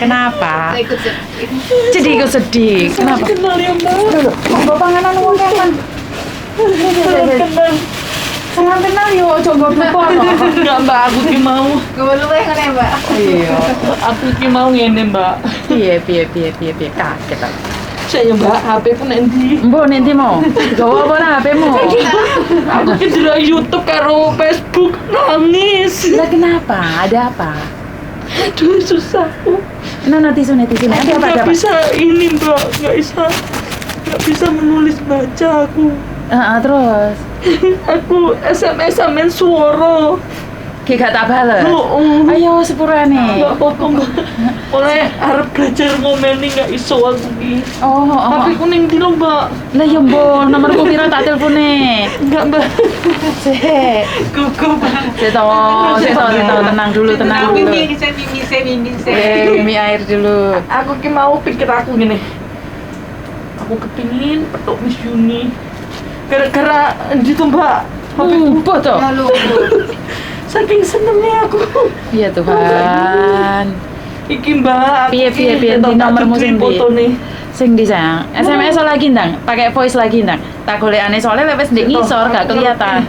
Kenapa? Ikut sedih. Jadi ikut sedih. Kenapa? Kenal ya Mbak. Bapak panganan uang kapan? Kenal. Sangat kenal yo, coba lupa. Enggak Mbak, aku ki mau. Gue lupa yang mana Mbak? Iya. Aku ki mau ngene Mbak. Piye kaget aku. Saya Mbak, HP ku nanti. Mbok nanti mau. Gawa apa nang HP-mu? Aku ki delok YouTube karo Facebook nangis. Lah kenapa? Ada apa? Aduh susah. Tisu. Aku nggak bisa ini Mbak, nggak bisa menulis baca aku. Terus Aku SMS-an suara. ki gak tak bales. Ayo sepurane. Nggak apa-apa Mbak. Oleh harap belajar ngomeni nggak iso aku ki. Tapi ku ning ndi lho Mbak? Lah ya mbok, nomorku pira tak telepone. Enggak Mbak. Sik. Gugup. Sik, tenang dulu. Mimi air dulu. Aku ki mau pikir aku gini. Aku kepingin petuk Miss Yuni. Gara-gara gitu Mbak. Mbok to. Lalu. Saking senengnya aku. Iya Tuhan. Iki Mbak. Piye di nomormu sing ndi? Fotone. Sing di sayang. SMS lagi ndang, pakai voice lagi ndang. Tak golekane soalnya wis ndek ngisor gak kelihatan.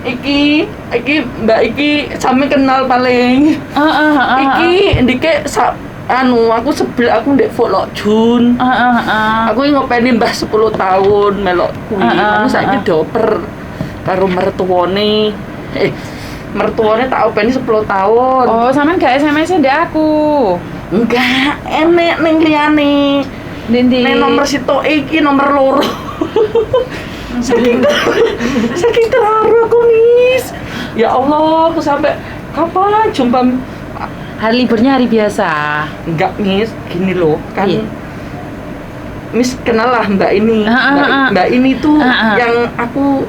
Iki Mbak iki sampe kenal paling. Iki ndike aku sebel aku ndek Folok Jun. Aku ngopeni Mbah 10 tahun melok kuwi. Aku saiki dioper karo mertuane. Mertuane tak openi 10 tahun. Oh, sampean gak SMS ndek aku. Enggak, enek ning liyane. Ndi? Ning nomor sitoke iki nomor loro. Saking terharu aku, Miss. Ya Allah, aku sampai kapan jumpa Hari liburnya hari biasa. enggak, Miss. Gini loh, kan. Iya. Miss kenal lah Mbak ini. Mbak ini tuh yang aku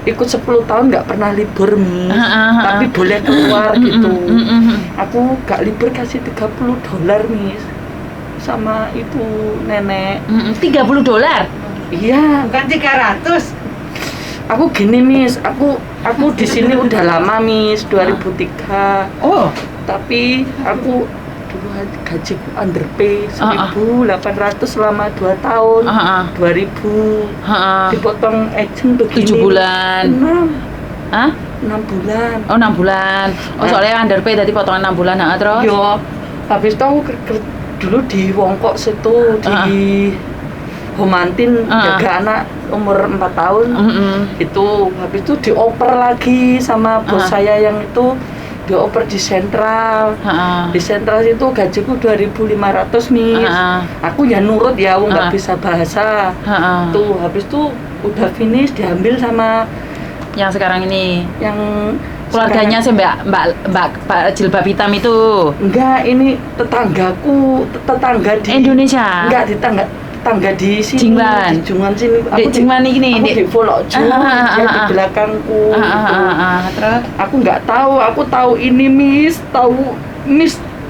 ikut 10 tahun nggak pernah libur, Miss. Tapi boleh keluar gitu. Aku gak libur kasih $30, Miss. Sama itu nenek. $30? Iya. Bukan 300. Aku gini, Miss. Aku di sini udah lama, Miss. 2003. Oh. Tapi aku dulu gajiku underpay 1.800 selama 2 tahun. 2000. Dipotong agent begini. 7 bulan. 6 bulan. Oh, 6 bulan. Oh, soalnya underpay tadi potongan 6 bulan, terus? Yo, habis itu aku dulu di Wongkok situ di Homantin jaga anak umur 4 tahun. Itu habis itu dioper lagi sama bos saya yang itu dioper di sentral. Di sentral itu gajiku 2.500, Miss. Aku ya nurut ya, aku nggak bisa bahasa. Tuh habis itu udah finish diambil sama yang sekarang ini. Yang keluarganya sih Mbak jilbab hitam itu. Enggak, ini tetanggaku, tetangga di Indonesia. Enggak, tetangga di sini. Jinglan. Di Jungwan sini. Di Jinglan ini. Aku di Folok Jun, dia di belakangku. Terus aku nggak tahu, aku tahu ini Miss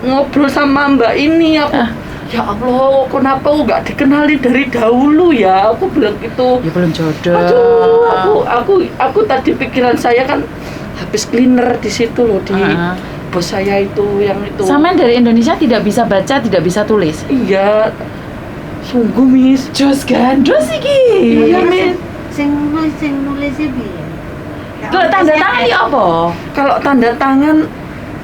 ngobrol sama Mbak ini. Aku ya Allah, kenapa aku nggak dikenali dari dahulu ya? Aku bilang gitu. Ya belum jodoh. Aduh, aku tadi pikiran saya kan habis cleaner di situ loh, di bos saya itu yang itu. Sampean dari Indonesia tidak bisa baca, tidak bisa tulis. Iya, sungguh Miss. Jos gandros iki. Iya Miss. Sing nulis piye? Kalau tanda tangan ya apa? Kalau tanda tangan,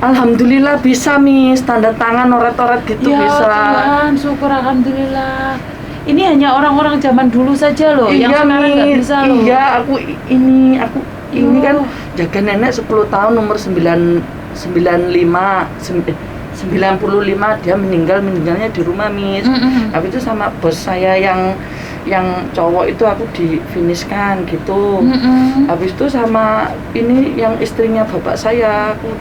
alhamdulillah bisa Miss. Tanda tangan oret-oret gitu ya, bisa. Tuhan, syukur alhamdulillah. Ini hanya orang-orang zaman dulu saja loh, yang sekarang nggak bisa loh. Iya, aku ini kan jaga nenek 10 tahun umur 95 dia meninggalnya di rumah, Miss. Habis itu sama bos saya yang cowok itu aku difinishkan gitu. Habis itu sama ini yang istrinya bapak saya, aku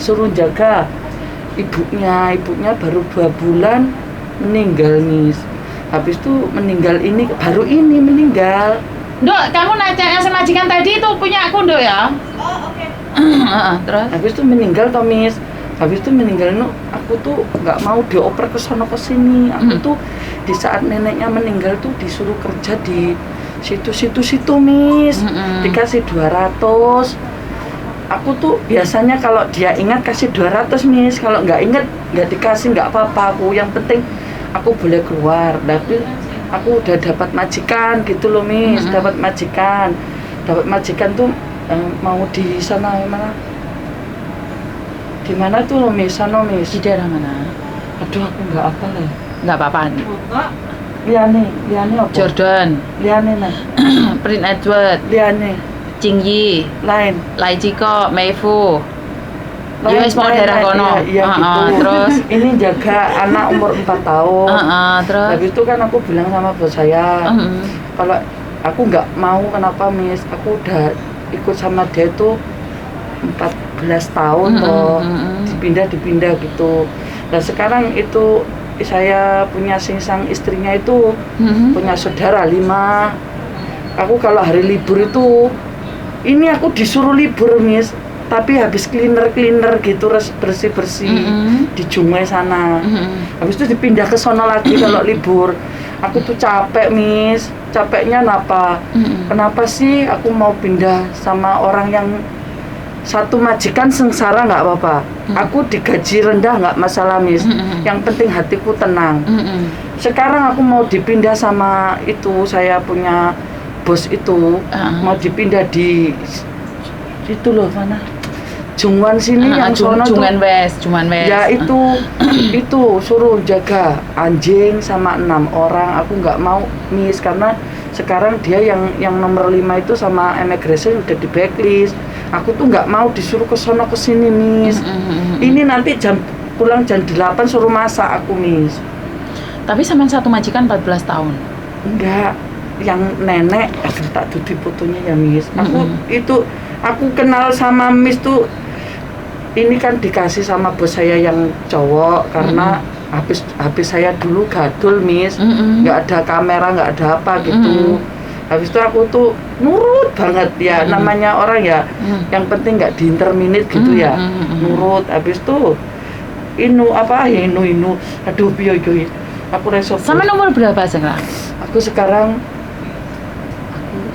suruh jaga ibunya baru 2 bulan meninggal, Miss. Habis itu meninggal baru ini meninggal. Dok, kamu nanya sama majikan tadi itu punya aku, Dok ya? Oh, oke. Terus? Habis itu meninggal toh, Miss. Habis itu meninggal aku tuh nggak mau dioper ke sono ke sini. Aku tuh di saat neneknya meninggal tuh disuruh kerja di situ, Miss. Dikasih 200. aku tuh biasanya kalau dia ingat kasih 200 Miss, kalau nggak ingat nggak dikasih nggak apa-apa, aku yang penting aku boleh keluar. Tapi aku udah dapat majikan gitu loh Miss, dapat majikan tuh mau di sana mana? Di mana tuh loh Miss, sana Miss? Di daerah mana? Aduh aku nggak apa lah. Nggak apa-apa. Liane apa? Jordan, Liane nah, Prince Edward, Liane Qingyi, lain. Lai Jiko, Meifu. Lain, Yo wis mau lain, daerah lain, kono. iya, gitu. Terus Ini jaga anak umur 4 tahun. terus Habis itu kan aku bilang sama bos saya, kalau aku nggak mau kenapa Miss, aku udah ikut sama dia itu 14 tahun toh, dipindah gitu. Nah sekarang itu saya punya singsang istrinya itu punya saudara 5. Aku kalau hari libur itu, ini aku disuruh libur Miss, tapi habis cleaner gitu, bersih di Jumai sana. Habis itu dipindah ke sono lagi kalau libur. Aku tuh capek Miss, capeknya kenapa sih aku mau pindah sama orang yang satu majikan sengsara nggak apa-apa, aku digaji rendah nggak masalah Miss, yang penting hatiku tenang. Sekarang aku mau dipindah sama itu, saya punya bos itu mau dipindah di itu loh mana, Jungwan sini yang sono tuh. Jungwan West. Ya itu suruh jaga anjing sama 6 orang. Aku nggak mau Miss, karena sekarang dia yang nomor 5 itu sama immigration udah di blacklist. Aku tuh nggak mau disuruh ke sono ke sini Miss. Ini nanti pulang jam 8 suruh masak aku Miss. Tapi sama satu majikan 14 tahun. Enggak, yang nenek, aduh tak tuti fotonya ya Miss. Aku kenal sama Miss tuh, ini kan dikasih sama bos saya yang cowok, karena habis saya dulu gadul Miss, nggak ada kamera, nggak ada apa gitu. Habis itu aku tuh nurut banget ya, namanya orang ya, yang penting nggak diinterminate gitu ya, nurut. Habis itu inu, aduh piye iki, aku reso. Sama nomor berapa sekarang? Aku sekarang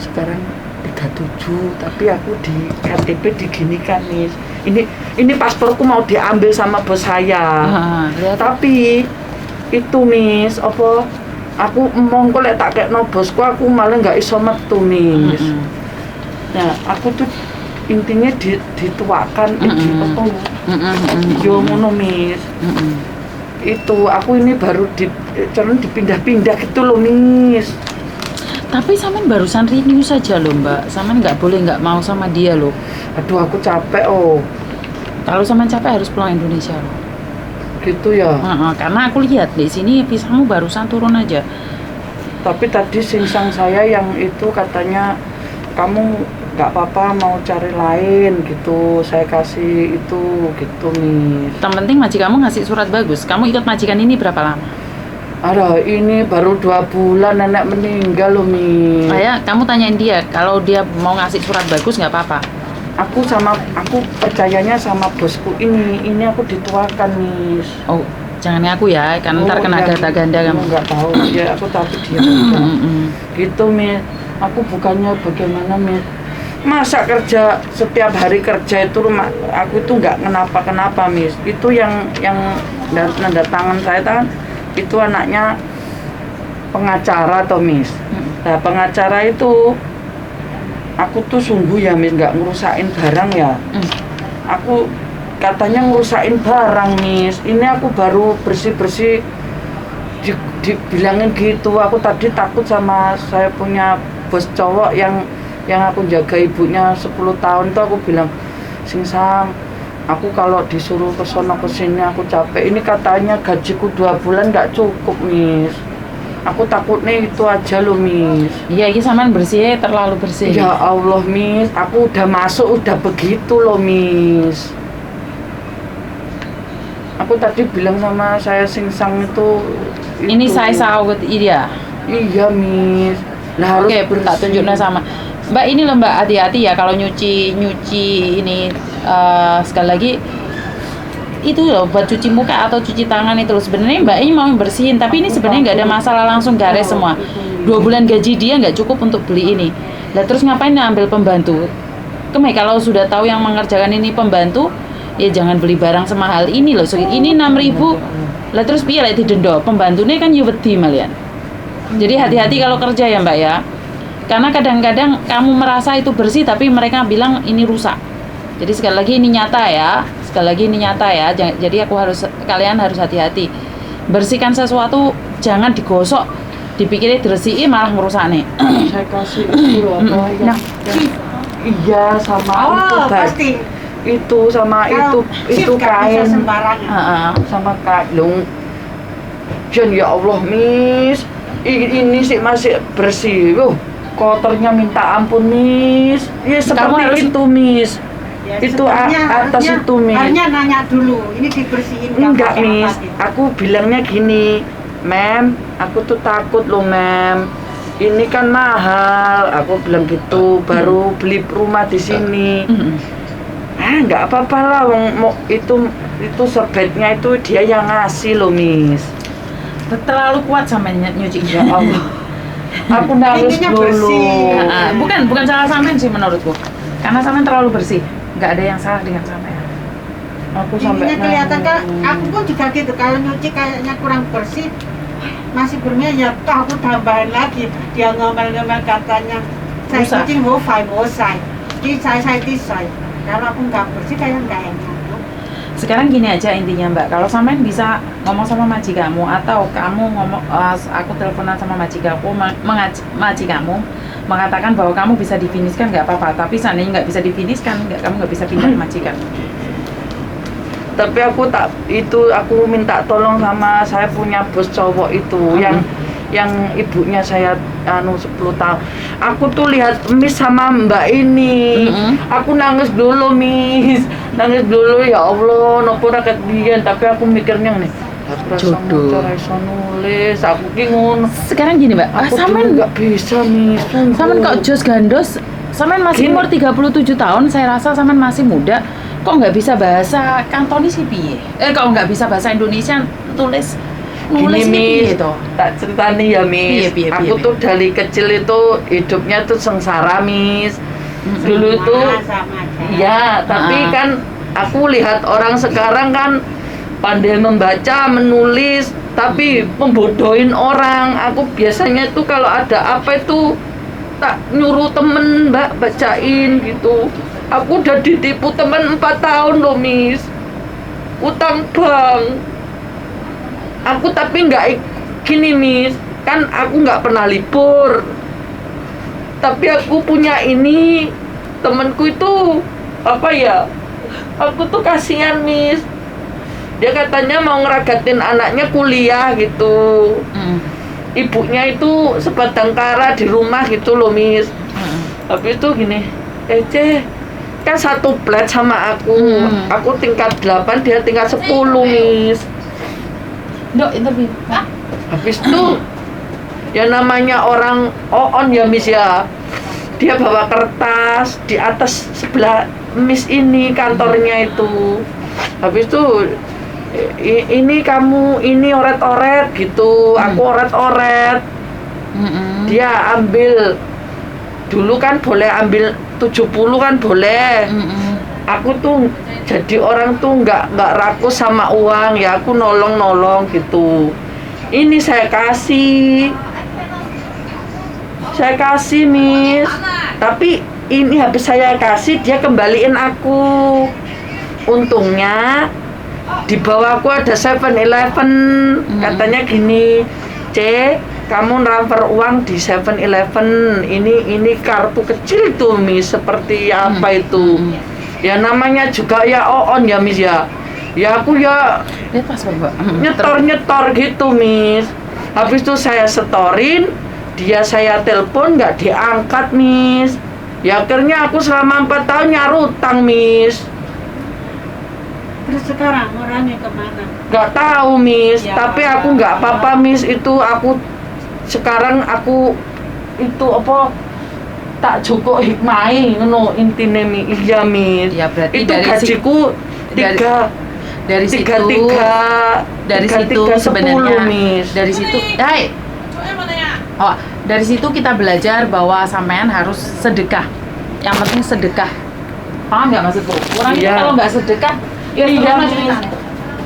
37, tapi aku di KTP diginikan Miss. Ini pasporku mau diambil sama bos saya. Tapi itu Miss, apa aku mongko lek tak kekno bosku, aku malah nggak iso metu Miss. Nah, aku tuh intinya dituakan yo ngono Miss. Itu aku ini baru dipindah-pindah gitu loh Miss. Tapi Saman barusan renew saja loh Mbak. Saman nggak boleh nggak mau sama dia loh. Aduh aku capek Kalau Saman capek harus pulang Indonesia loh. Gitu ya. Karena aku lihat di sini visamu barusan turun aja. Tapi tadi singsang saya yang itu katanya kamu nggak apa-apa mau cari lain gitu, saya kasih itu gitu Miss. Yang penting majikan kamu ngasih surat bagus. Kamu ikut majikan ini berapa lama? Ada ini baru 2 bulan nenek meninggal loh Miss. Kamu tanyain dia, kalau dia mau ngasih surat bagus nggak apa-apa. Aku percayanya sama bosku ini aku dituakan Miss. Oh, jangan aku ya, kan ntar kena data ganda kamu. Nggak tahu ya, aku takut dia. Gitu Miss. Aku bukannya bagaimana Miss. Masa kerja setiap hari kerja itu rumah aku itu nggak kenapa Miss. Itu yang nanda tangan saya kan itu anaknya pengacara toh Miss. Nah pengacara itu aku tuh sungguh ya Miss nggak ngerusain barang ya. Aku katanya ngerusain barang Miss. Ini aku baru bersih dibilangin gitu. Aku tadi takut sama saya punya bos cowok yang aku jaga ibunya 10 tahun tuh, aku bilang singsang, aku kalau disuruh ke sono ke sini aku capek. Ini katanya gajiku 2 bulan nggak cukup Miss. Aku takutnya itu aja loh Miss. Iya, ini Saman bersih, terlalu bersih. Ya Allah Miss, aku udah masuk udah begitu loh Miss. Aku tadi bilang sama saya singsang itu Ini saya sawut iya. Iya Miss. Nah harus Oke, tak tunjuknya sama Mbak. Ini loh Mbak, hati-hati ya kalau nyuci ini sekali lagi itu loh buat cuci muka atau cuci tangan itu loh. Sebenarnya Mbak ini mau bersihin, tapi ini sebenarnya nggak ada masalah, langsung garis semua. 2 bulan gaji dia nggak cukup untuk beli ini. Lah terus ngapain ambil pembantu? Kemai kalau sudah tahu yang mengerjakan ini pembantu, ya jangan beli barang semahal ini loh. Ini 6.000. Lah terus piye lek didenda? Pembantune kan yo wedi malian. Jadi hati-hati kalau kerja ya, Mbak ya. Karena kadang-kadang kamu merasa itu bersih tapi mereka bilang ini rusak. Jadi sekali lagi ini nyata ya. Jadi kalian harus hati-hati. Bersihkan sesuatu jangan digosok, dipikirnya diresihi malah ngerusak nih. Saya kasih itu apa ya? Nah, iya sama itu pasti. Itu sama Kalau itu nggak bisa kain sembarangan. sama kain. Jan ya Allah, Miss. Ini sih masih bersih. Kotornya minta ampun, Miss. Ya seperti harus- itu, Miss. Ya, Itu sebenarnya atas harusnya- itu, Miss. Harusnya nanya dulu, ini dibersihin nggak Enggak, pakai Miss. apa gitu. Aku bilangnya gini, Mem, aku tuh takut loh, Mem. Ini kan mahal. Aku bilang gitu, baru beli rumah di sini. Enggak apa-apa lah, wong itu serbetnya itu dia yang ngasih loh, Miss. terlalu kuat sama nyuci. Ya Allah. Aku nangis Intinya dulu. bersih. Bukan salah sampean sih menurutku. Karena sampean terlalu bersih. Nggak ada yang salah dengan sampean. Aku sampai Intinya kelihatan kan, nangis. aku pun juga gitu. Kalau nyuci kayaknya kurang bersih, masih berminyak ya toh aku tambahin lagi. Dia ngomel-ngomel katanya, saya Rusak. kucing mau sai, di saya tisai. Kalau aku nggak bersih kayak nggak enak. Sekarang gini aja intinya Mbak, kalau sampean bisa ngomong sama majikanmu atau kamu aku teleponan sama majikanku, majikanmu mengatakan bahwa kamu bisa difiniskan nggak apa-apa, tapi seandainya nggak bisa difiniskan, kamu nggak bisa pindah ke majikan. Tapi aku minta tolong sama saya punya bos cowok itu yang ibunya saya 10 tahun. Aku tuh lihat Miss sama Mbak ini. Aku nangis dulu, Miss. Nangis dulu, ya Allah, nopo ra kedian, tapi aku mikirnya nih, Jodoh. iso nulis. Aku ki ngono. Sekarang gini Mbak, Aku sampean nggak bisa, Miss. sungguh. sampean kok jos gandos, sampean masih Gini. umur 37 tahun, saya rasa sampean masih muda. Kok nggak bisa bahasa Kantonis sih piye? Kok nggak bisa bahasa Indonesia nulis Gini, nih piye Miss, to? tak ceritani ya, Miss. Piye, Aku piye. tuh dari kecil itu hidupnya tuh sengsara, Miss. Dulu tuh sama aja. ya, tapi Ah. kan aku lihat orang sekarang kan pandai membaca, menulis, tapi membodohin orang. Aku biasanya tuh kalau ada apa itu tak nyuruh temen, Mbak, bacain gitu. Aku udah ditipu temen 4 tahun loh, Miss. Utang bank. Aku tapi gini, Miss. Kan aku nggak pernah libur. Tapi aku punya ini, temenku itu apa ya? Aku tuh kasihan, Miss. Dia katanya mau ngeragatin anaknya kuliah gitu. Ibunya itu sebatang kara di rumah gitu loh, Miss. Habis itu gini, Ceh, kan satu flat sama aku. Aku tingkat 8, dia tingkat 10, Miss. Dok, interview. Habis itu ya namanya orang on ya, Miss ya. Dia bawa kertas di atas sebelah Miss ini kantornya itu. Habis itu ini kamu ini oret-oret gitu. Aku oret-oret. Dia ambil dulu kan boleh ambil 70 kan boleh. Aku tuh jadi orang tuh nggak rakus sama uang ya, aku nolong gitu. Ini saya kasih, Miss. Tapi ini habis saya kasih dia kembaliin aku. Untungnya di bawahku ada 7-Eleven. Katanya gini, kamu transfer uang di 7-Eleven. Ini kartu kecil tuh, Miss, seperti apa itu? Ya namanya juga ya on ya, Miss ya. Ya aku ya Lihat pas Mbak. nyetor gitu, Miss. Habis itu saya setorin, dia saya telepon nggak diangkat, Miss. Ya akhirnya aku selama 4 tahun nyarutang, Miss. Terus sekarang orangnya kemana? Nggak tahu, Miss. Ya, Tapi aku nggak apa-apa, Miss. Itu aku sekarang aku itu apa tak cukup hikmahi ngono intine, iya, Miss. Ya, berarti itu dari gajiku dari situ dari tiga, situ 10, sebenarnya Miss. dari situ dari situ kita belajar bahwa sampean harus sedekah, yang penting sedekah paham nggak maksudku? Orang itu Iya. kalau nggak sedekah, ya Iya, sedekah Miss. ceritanya.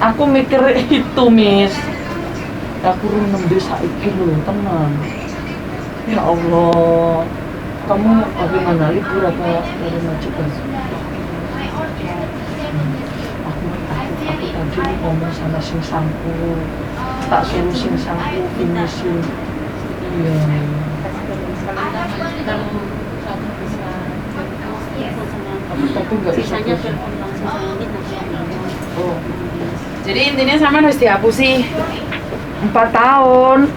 Aku mikir itu, Miss. Aku nembe saiki lho, tenang. Ya Allah. Kamu bagaimana, libur apa dari majikan? Aku tadi ngomong sama sing sangku. Tak suruh sing sangku finisin. Iya. Tapi nggak bisa. Oh. Jadi intinya sama harus dihapusi. 4 tahun.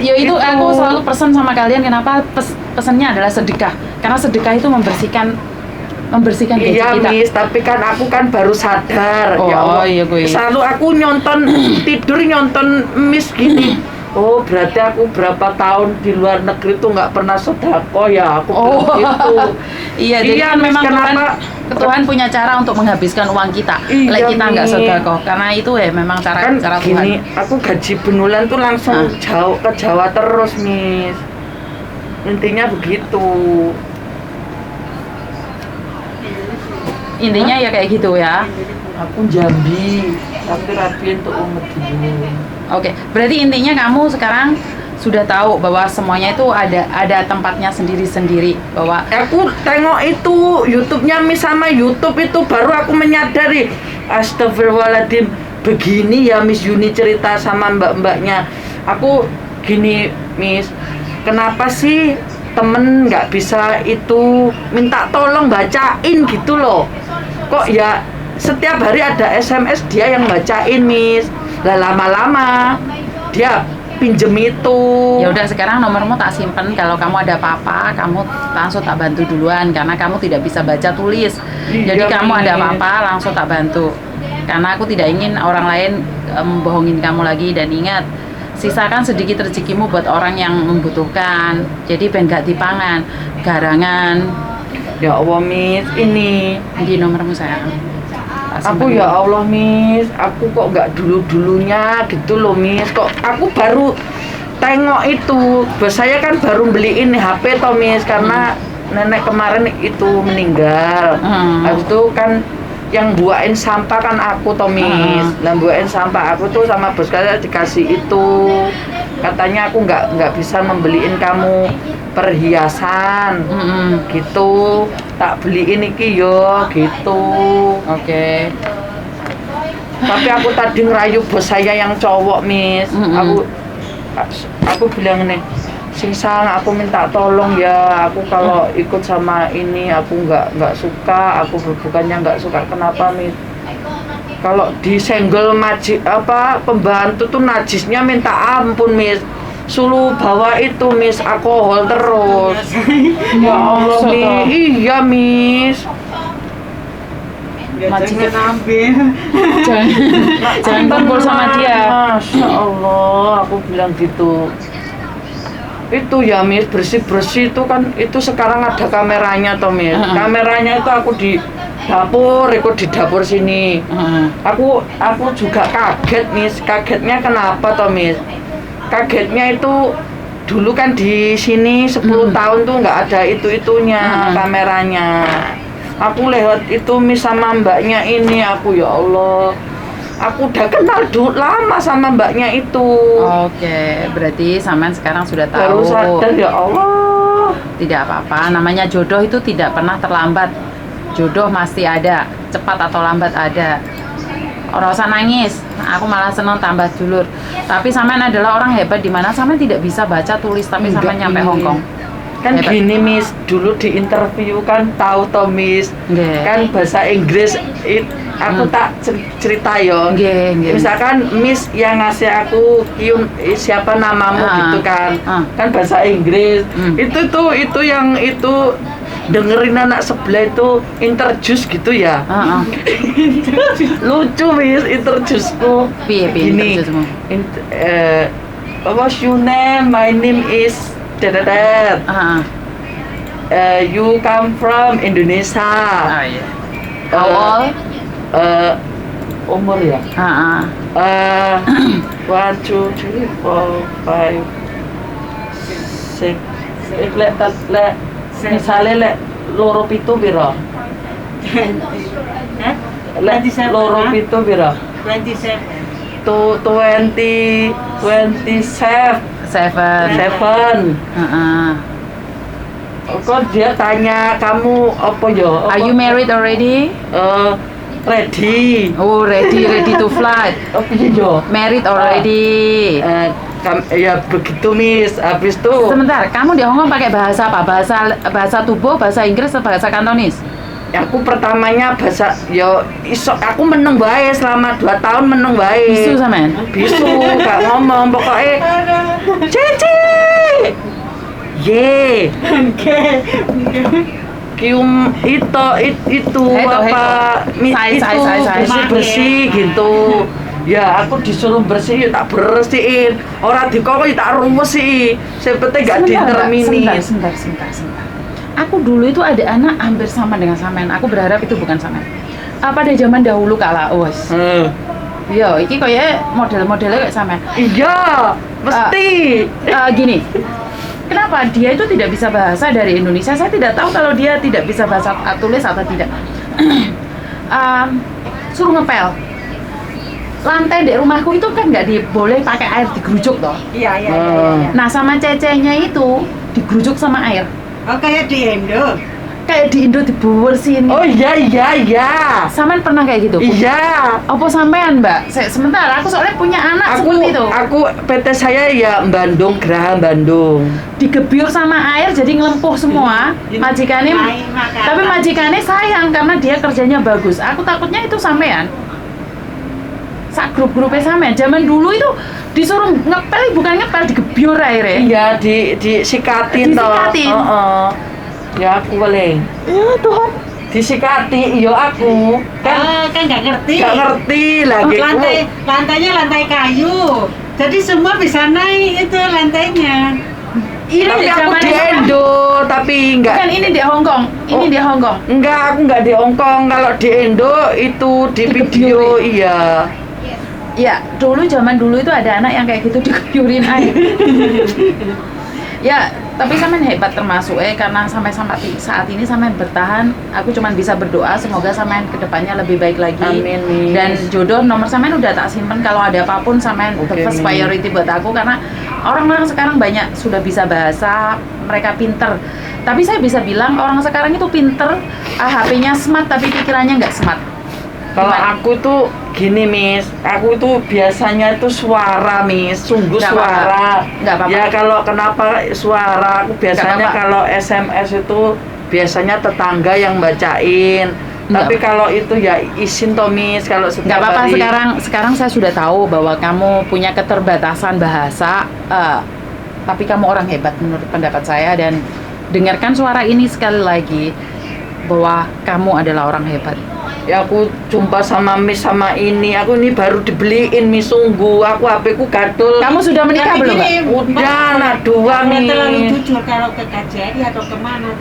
Yo itu aku selalu pesan sama kalian kenapa pesannya adalah sedekah. Karena sedekah itu membersihkan gaji Iya, kita. Miss, tapi kan aku kan baru sadar. Oh, Ya Allah. iya, gue. Selalu aku tidur nyonton Miss gini. Oh, berarti aku berapa tahun di luar negeri tuh nggak pernah sedekah ya. Aku bilang gitu. Iya, jadi Iya, kan Miss, memang kenapa? Tuhan punya cara untuk menghabiskan uang kita. Iya, Like kita nggak Miss. sedekah. Karena itu ya memang cara Kan Tuhan. gini, aku gaji bulan tuh langsung jauh ke Jawa terus, Miss. Intinya begitu. Intinya ya kayak gitu ya. Aku Jambi, tapi rapi untuk umur dulu. Oke, berarti intinya kamu sekarang sudah tahu bahwa semuanya itu ada tempatnya sendiri-sendiri, bahwa Aku tengok itu YouTube-nya Miss sama YouTube itu baru aku menyadari, astagfirullahaladzim, begini ya Miss Yuni cerita sama mbak-mbaknya. Aku gini Miss, kenapa sih temen nggak bisa itu minta tolong bacain gitu loh? Kok ya setiap hari ada SMS dia yang bacain Miss. Lah lama-lama dia pinjem itu. ya udah sekarang nomormu tak simpen, kalau kamu ada apa-apa kamu langsung tak bantu duluan karena kamu tidak bisa baca tulis. Iya, Jadi kamu ada Miss. apa-apa langsung tak bantu. Karena aku tidak ingin orang lain membohongin kamu lagi, dan ingat sisakan sedikit rezekimu buat orang yang membutuhkan. Jadi ben gak dipangan, garangan. Ya Allah Miss, ini Di nomormu sayang. Tak aku simpen ya dulu. Allah Miss, aku kok nggak dulunya gitu loh Miss. Kok aku baru tengok itu, bos saya kan baru beliin HP toh Miss, karena nenek kemarin itu meninggal. Habis itu kan yang buain sampah kan aku toh Miss. Nah buain sampah aku tuh sama bos saya dikasih itu. Katanya aku nggak bisa membeliin kamu perhiasan gitu, tak beliin iki yo gitu. Oke. Tapi aku tadi ngerayu bos saya yang cowok Miss. Aku bilang nih, Singsang aku minta tolong ya, aku kalau ikut sama ini aku nggak suka, aku bukannya nggak suka, kenapa Miss? Kalau disenggol pembantu tuh najisnya minta ampun Miss. Sulu bawa itu Miss alkohol terus. Ya Allah Miss, iya Miss. Jangan ambil. Jangan kumpul sama dia. Masya Allah, aku bilang gitu. Itu ya Miss, bersih itu kan, itu sekarang ada kameranya toh Miss. Kameranya itu aku di dapur, ikut di dapur sini. Aku juga kaget Miss. Kagetnya kenapa toh Miss? Kagetnya itu dulu kan di sini 10 tahun tuh nggak ada itunya kameranya. Aku lewat itu Miss sama mbaknya ini, aku ya Allah, aku udah kenal lama sama mbaknya itu. Oke, berarti Saman sekarang sudah Baru tahu. sadar ya Allah. Tidak apa-apa, namanya jodoh itu tidak pernah terlambat. Jodoh pasti ada, cepat atau lambat ada. Orang usah nangis, aku malah seneng tambah dulur. Tapi Saman adalah orang hebat di mana Saman tidak bisa baca tulis, tapi Saman nyampe Ini. Hongkong. Kan Hebat. gini Miss, dulu di interview kan tahu toh Miss, Nggih. kan bahasa Inggris aku tak cerita yo. Nggih, nggih. Misalkan Miss yang ngasih aku siapa namamu gitu kan, kan bahasa Inggris. Itu yang itu dengerin anak sebelah itu interjus gitu ya. Lucu Miss interjusku. Piye Gini, interjusmu? what's your name? My name is Dadadat. You come from Indonesia. Oh iya. How old? Umur ya? 1, 2, 3, 4, 5, 6. Misalnya lek loro pitu piro? Loro pitu piro? 27. 27. Seven. Kok dia tanya kamu apa ya? Are you married already? Ready. Oh, ready to fly. Apa ya? Married already. Ya begitu Miss. Habis itu Sebentar, kamu di Hong Kong pakai bahasa apa? Bahasa tubuh, bahasa Inggris, atau bahasa Kantonis? aku pertamanya bahasa iso aku meneng wae selama 2 tahun meneng wae. Bisu sampean? Bisu, gak ngomong pokoknya Cici. Ye. Kium itu apa bersih gitu. Ya aku disuruh bersih ya tak bersihin. Orang dikoko ya tak rumesin. Seperti gak ditermini. Sebentar. Aku dulu itu ada anak hampir sama dengan sampean. Aku berharap itu bukan sampean. Pada zaman dahulu kala, wes. Iya, iki kayak model-modelnya kayak sampean. Iya, mesti. Gini. Kenapa dia itu tidak bisa bahasa dari Indonesia? Saya tidak tahu kalau dia tidak bisa bahasa tulis atau tidak. Suruh ngepel. Lantai di rumahku itu kan nggak boleh pakai air digerujuk toh. Iya. Nah sama cecenya itu digerujuk sama air. Oh kayak di Indo. Kayak di Indo dibersihin. Oh iya. Sampean pernah kayak gitu? Iya. Apa sampean, Mbak? Sebentar, aku soalnya punya anak seperti itu. Aku PT saya ya Bandung, Geraha Bandung. Digebyur sama air jadi ngelempuh semua. Majikannya, tapi majikannya sayang karena dia kerjanya bagus. Aku takutnya itu sampean. Sak grup-grupnya sampean. Zaman dulu itu disuruh ngepel, bukan ngepel, digebyur airnya. Iya, disikatin toh. Ya aku boleh. Ya Tuhan. Disikati, yo aku Kan nggak ngerti. Gak ngerti lagi. Lantainya lantai kayu. Jadi semua bisa naik itu lantainya. Ini Tapi di aku zaman di Indo, tapi enggak. Bukan, ini di Hong Kong. Ini di Hong Kong. Enggak, aku enggak di Hong Kong. Kalau di Indo itu di video, iya. Ya, zaman dulu itu ada anak yang kayak gitu dikebyurin air. Ya, tapi sampean hebat termasuk karena sampai saat ini sampean bertahan. Aku cuma bisa berdoa semoga sampean kedepannya lebih baik lagi. Amin. Dan jodoh nomor sampean udah tak simpen, kalau ada apapun sampean the first priority buat aku, karena orang-orang sekarang banyak sudah bisa bahasa, mereka pinter. Tapi saya bisa bilang orang sekarang itu pinter, HP-nya smart tapi pikirannya nggak smart. Kalau aku tuh gini Miss, aku tuh biasanya itu suara Miss, sungguh Nggak suara. Nggak apa-apa. Ya kalau kenapa suara, aku biasanya apa-apa. kalau SMS itu biasanya tetangga yang bacain. Tapi kalau itu ya izin toh Miss, kalau setiap Nggak apa-apa, hari. sekarang saya sudah tahu bahwa kamu punya keterbatasan bahasa, tapi kamu orang hebat menurut pendapat saya, dan dengarkan suara ini sekali lagi bahwa kamu adalah orang hebat. Ya aku jumpa sama Miss sama ini, aku ini baru dibeliin Miss, sungguh aku HP ku gadul. Kamu sudah menikah belum, Mbak? Udah anak 2 nih. Terlalu jujur kalau ke KJRI atau kemana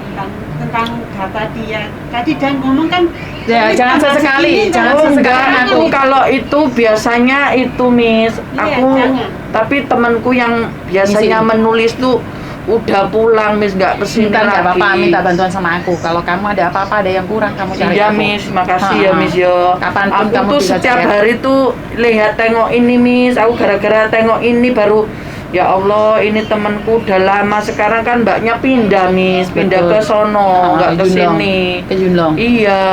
tentang data dia. Tadi dan ngomong kan. Ya, jangan sesekali, jangan Oh, sesekali enggak, ngaku. aku kalau itu biasanya itu Miss, Iya, aku jangan. tapi temanku yang biasanya Ngisi. menulis tuh udah pulang Miss, nggak kesini Bentar, nggak lagi. apa-apa, minta bantuan sama aku. Kalau kamu ada apa-apa, ada yang kurang, kamu cari Iya aku. Miss, makasih ya Miss yo. Kapanpun Aku kamu tuh bisa setiap cari aku. hari tuh lihat tengok ini Miss, aku gara-gara tengok ini baru ya Allah, ini temanku udah lama, sekarang kan mbaknya pindah Miss, pindah Betul. ke sono, nggak ke Yunlong. sini. Ke Yunlong. Iya.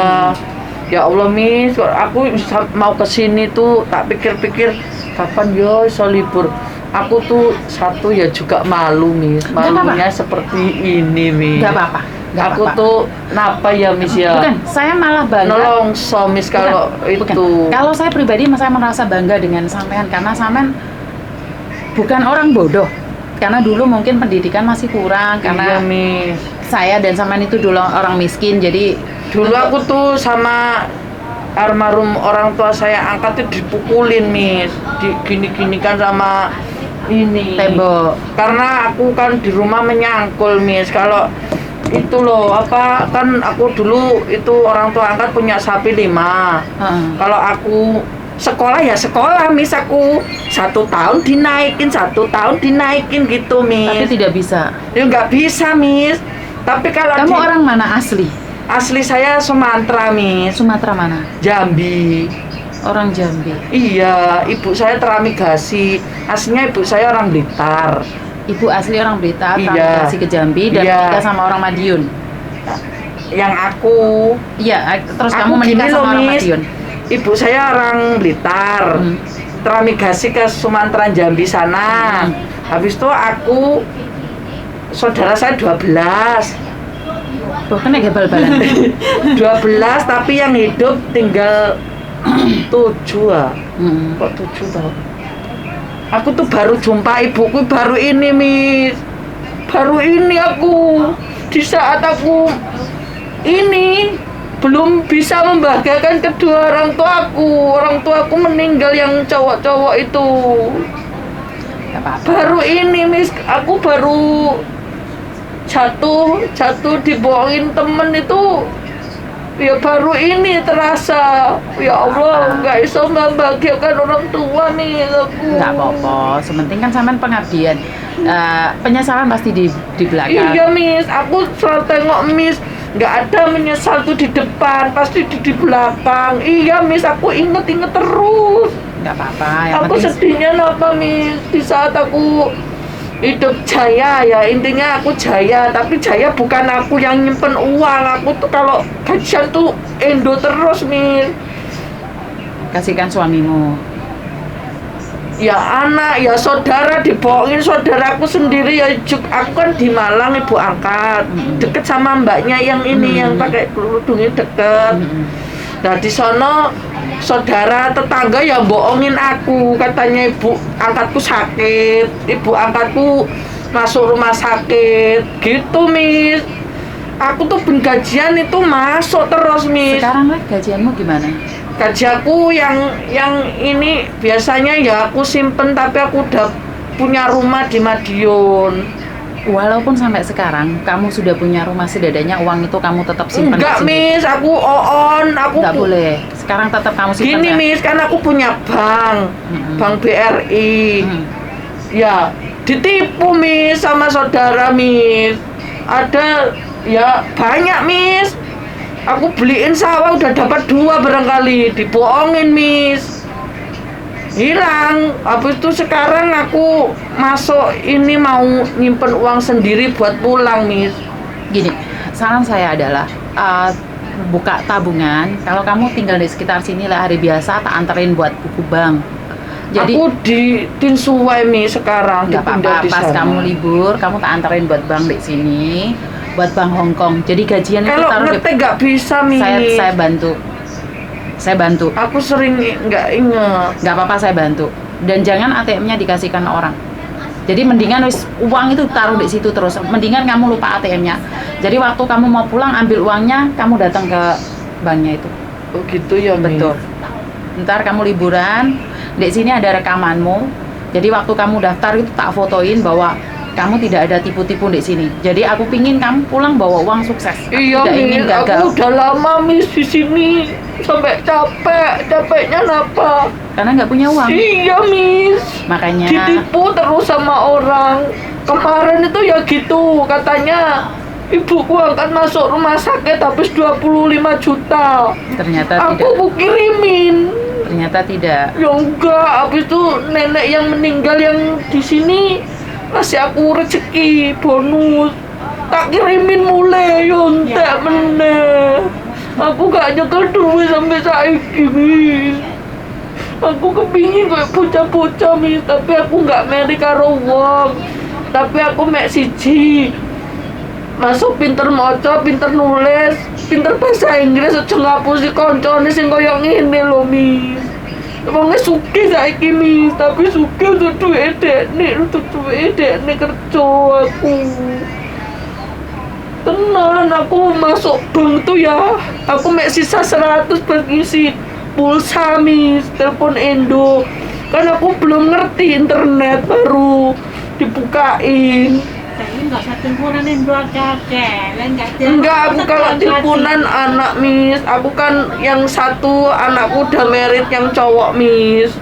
Ya Allah Miss, kok aku mau ke sini tuh tak pikir-pikir kapan yo iso libur. Aku tuh satu ya juga malu Miss, Nggak apa-apa. malunya seperti ini Miss. Nggak apa-apa. nggak Aku apa-apa. tuh napa ya Miss ya? Bukan, saya malah bangga. Nolongso Miss kalau Bukan. itu. Kalau saya pribadi, saya merasa bangga dengan sampean karena sampean bukan orang bodoh. Karena dulu mungkin pendidikan masih kurang, Iya karena Miss. saya dan sampean itu dulu orang miskin, jadi Dulu aku tuh sama almarhum orang tua saya angkat tuh dipukulin Miss, gini-gini kan sama ini tembok. karena aku kan di rumah menyangkul Miss, kalau itu loh apa kan aku dulu itu orang tua angkat punya sapi 5. Kalau aku sekolah ya sekolah Miss, aku 1 tahun dinaikin 1 tahun dinaikin gitu Tapi Miss. tidak bisa. Ya nggak bisa Miss, tapi kalau Kamu orang mana asli? Asli saya Sumatera, Miss. Sumatera mana? Jambi. Orang Jambi. Iya, ibu saya teramigasi. Aslinya ibu saya orang Blitar. Ibu asli orang Blitar, Iya. transmigrasi ke Jambi dan Iya. menikah sama orang Madiun. Yang aku Iya, terus Aku kamu menikah gini sama loh, orang Miss. Madiun. ibu saya orang Blitar. Teramigasi ke Sumatera Jambi sana. Habis itu aku saudara saya 12. Bahkan ya bal-balan. 12 tapi yang hidup tinggal 7 ah. Kok 7 tau? Aku tuh baru jumpa ibuku baru ini, Miss. Baru ini aku di saat aku ini belum bisa membahagiakan kedua orang tuaku. Orang tuaku meninggal yang cowok-cowok itu. Gak apa-apa. Baru ini, Miss, aku baru jatuh dibohongin temen itu. Ya baru ini terasa. Ya Allah, nggak bisa membahagiakan orang tua nih aku. Nggak apa-apa, sementing kan sampean pengabdian. Penyesalan pasti di belakang. Iya, Miss, aku selalu tengok, Miss, nggak ada menyesal tuh di depan, pasti di belakang. Iya, Miss, aku inget terus. Nggak apa-apa, yang Aku penting sedihnya apa, Miss, di saat aku hidup jaya, ya intinya aku jaya, tapi jaya bukan aku yang nyimpen uang. Aku tuh kalau gajian tuh endo terus, Miss. kasihkan suamimu. Ya anak, ya saudara, dibohongin saudaraku sendiri. Ya aku kan di Malang, ibu angkat, deket sama mbaknya yang ini, yang pakai kerudungnya deket. Nah di sono saudara tetangga ya bohongin aku, katanya ibu angkatku sakit, ibu angkatku masuk rumah sakit, gitu, Miss. Aku tuh ben gajian itu masuk terus, Miss. Sekarang gajianmu gimana? Gaji aku yang ini biasanya ya aku simpen, tapi aku udah punya rumah di Madiun. Walaupun sampai sekarang kamu sudah punya rumah, setidaknya uang itu kamu tetap simpan. Enggak, di sini. Miss, aku aku Nggak boleh. Sekarang tetap kamu simpan. gini, ya? Miss, kan aku punya bank, bank BRI. Ya, ditipu, Miss, sama saudara, Miss. Ada ya banyak, Miss. Aku beliin sawah udah dapat 2 barangkali, dibohongin, Miss. Hilang. Habis itu sekarang aku masuk ini mau nyimpen uang sendiri buat pulang, Miss. Gini, saran saya adalah buka tabungan. Kalau kamu tinggal di sekitar sini lah hari biasa, tak anterin buat buku bank. Jadi Aku di Tinsuai, Miss, sekarang nggak dipindah apa-apa. di Pas sana. kamu libur, kamu tak anterin buat bank di sini, buat bank Hongkong. Jadi gajian itu Kalau taruh di. ngetek nggak bisa, Miss. Saya bantu. Saya bantu. Aku sering nggak inget. Nggak apa-apa, saya bantu. Dan jangan ATM-nya dikasihkan orang. Jadi mendingan uang itu taruh di situ terus. Mendingan kamu lupa ATM-nya. Jadi waktu kamu mau pulang ambil uangnya, kamu datang ke banknya itu. Oh gitu ya, Miss. Betul. Ntar kamu liburan, di sini ada rekamanmu. Jadi waktu kamu daftar itu tak fotoin bahwa kamu tidak ada tipu-tipu di sini. Jadi aku pingin kamu pulang bawa uang sukses. Aku Iya, tidak ingin Miss, gagal. aku udah lama, Miss, di sini sampai capeknya kenapa? Karena nggak punya uang. Iya, Miss. Makanya Ditipu terus sama orang. Kemarin itu ya gitu, katanya ibuku angkat masuk rumah sakit habis 25 juta. ternyata Aku tidak. mau kirimin. Ternyata tidak. Ya enggak, habis itu nenek yang meninggal yang di sini ngasih aku rezeki bonus. Tak kirimin mulai yontek meneh. Aku gak nyekel duit sampai saiki, Miss. Aku kepingin kayak bocah-bocah, Miss, tapi aku gak meri karo wong. Tapi aku mek siji. Masuk pinter maca, pinter nulis, pinter bahasa Inggris, aja ngapusi koncone sing koyo ngene lho, Miss. Wonge sugih saiki, Miss, tapi sugih untuk duwe dekne kerja aku. Tenan, aku masuk bank tuh ya, aku mek sisa 100 buat ngisi pulsa, Miss, telepon Indo. Kan aku belum ngerti internet, baru dibukain. Tapi nggak satu bulan Indo kakek, Enggak, aku kalau teleponan anak, Miss. Aku kan yang satu anakku udah merit yang cowok, Miss.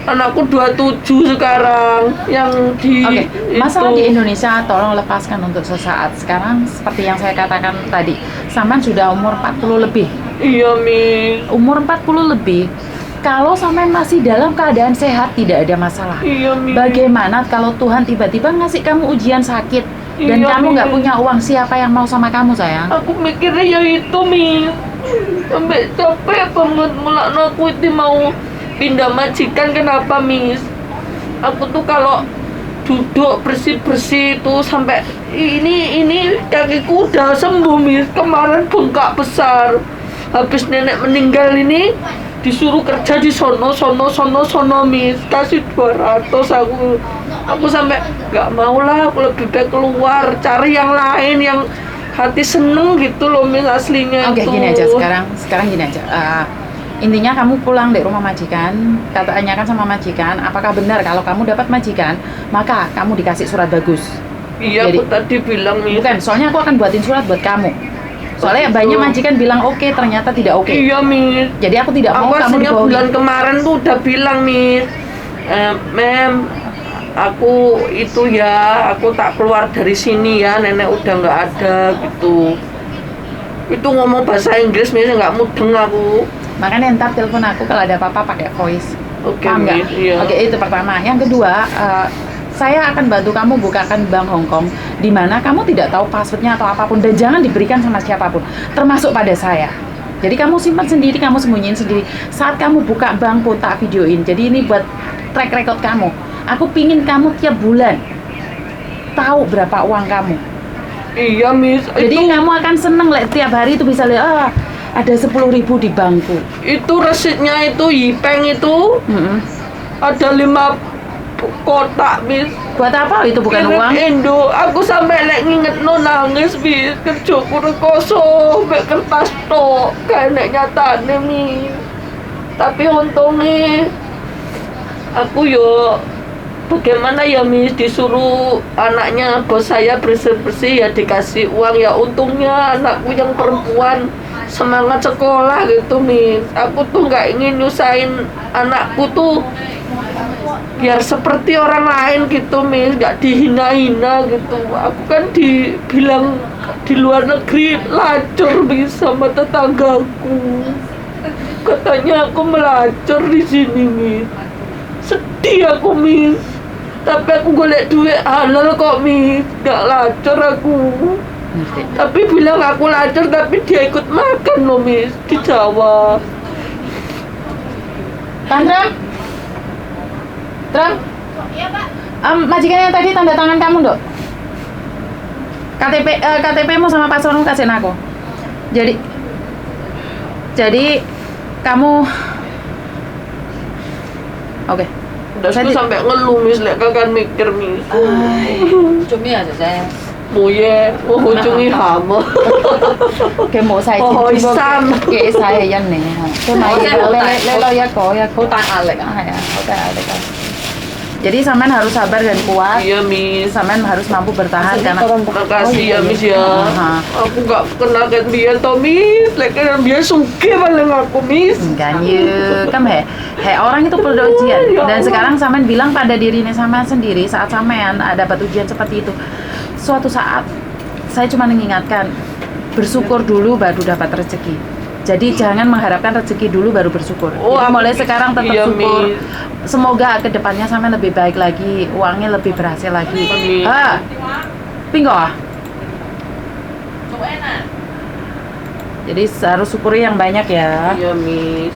Anakku 27 sekarang yang di Oke, masalah itu. di Indonesia tolong lepaskan untuk sesaat. Sekarang seperti yang saya katakan tadi, sampean sudah umur 40 lebih. Iya, Miss. Umur 40 lebih, kalau sampean masih dalam keadaan sehat tidak ada masalah. Iya, Miss. Bagaimana kalau Tuhan tiba-tiba ngasih kamu ujian sakit dan Iya, kamu nggak Miss. punya uang, siapa yang mau sama kamu, sayang? Aku mikirnya ya itu, Miss. Sampai capek banget mulakno aku itu mau pindah majikan. Kenapa, Miss? Aku tuh kalau duduk bersih-bersih itu sampai ini kakiku udah sembuh, Miss. Kemarin bengkak besar. Habis nenek meninggal ini disuruh kerja di sono, Miss. Kasih 200 aku sampai nggak mau lah, aku lebih baik keluar cari yang lain yang hati seneng gitu loh, Miss, aslinya. Oke, itu gini aja sekarang gini aja. Intinya kamu pulang dari rumah majikan, tanyakan sama majikan, apakah benar kalau kamu dapat majikan, maka kamu dikasih surat bagus. Iya, Jadi- aku tadi bilang, Miss. Bukan, soalnya aku akan buatin surat buat kamu. Soalnya Betul. banyak majikan bilang oke, ternyata tidak oke. Iya, Miss. Jadi aku tidak mau Aku kamu aslinya dibohongi. bulan kemarin tuh udah bilang, Miss, Mem, aku itu ya, aku tak keluar dari sini ya, nenek udah nggak ada gitu. Itu ngomong bahasa Inggris, Miss, nggak mudeng aku. Makanya ntar telepon aku kalau ada apa-apa pakai voice. Oke, Paham nggak? Miss, iya. Oke, itu pertama. Yang kedua, saya akan bantu kamu bukakan bank Hongkong di mana kamu tidak tahu passwordnya atau apapun dan jangan diberikan sama siapapun, termasuk pada saya. Jadi kamu simpan sendiri, kamu sembunyiin sendiri. Saat kamu buka bank pun tak videoin. Jadi ini buat track record kamu. Aku pingin kamu tiap bulan tahu berapa uang kamu. Iya, Miss. Jadi kamu akan seneng tiap hari itu bisa lihat ada 10.000 di bankku. Itu resitnya itu Yipeng itu Mm-mm. ada 5 kotak, Miss. Buat apa itu bukan Kirim uang? Indo, aku sampai lek ngingetno nangis, Miss. Kerjaku rekoso, mek kertas tok, kayak nyatane, Miss. Tapi untungnya aku yo bagaimana ya, Miss, disuruh anaknya bos saya bersih-bersih ya dikasih uang ya, untungnya anakku yang perempuan semangat sekolah gitu, Miss. Aku tuh nggak ingin nyusahin anakku tuh biar seperti orang lain gitu, Miss, nggak dihina-hina gitu. Aku kan dibilang di luar negeri lacur, Miss, sama tetanggaku. Katanya aku melacur di sini, Miss. Sedih aku, Miss. Tapi aku golek duit halal kok, Miss. Nggak lacur aku. Ngerti. Tapi bilang aku lacur, tapi dia ikut makan loh, Miss, di Jawa. Tantram? Tram? Iya, Pak. Majikan yang tadi tanda tangan kamu, Dok. KTP-mu sama paspormu kasihin aku. Jadi kamu oke. Terus aku sampai ngeluh, Miss, lek kakak mikir, Miss. Cumi aja saya. Muye, mau hujungi hama. Oke, mau saya Oh, Isam. Oke, saya yang nih. Lelo ya kok ya kok tak alek ya. Oke, alek. Jadi sampean harus sabar dan kuat. Iya, Miss. Sampean harus mampu bertahan karena Makasih ya, Miss ya. Aha. Aku gak kenal kan biar toh, Miss. Lek kan biar sugih paling aku, Miss. enggak yuk kan orang itu perlu ujian Ya dan Allah. sekarang sampean bilang pada dirinya sampean sendiri saat sampean dapat ujian seperti itu, suatu saat saya cuma mengingatkan bersyukur dulu baru dapat rezeki. Jadi jangan mengharapkan rezeki dulu baru bersyukur. Oh, Jadi mulai sekarang tetap iya, syukur. Miss. Semoga kedepannya sampean lebih baik lagi, uangnya lebih berhasil lagi. Amin. Pinggo ah. Jadi harus syukuri yang banyak ya. Iya, Miss.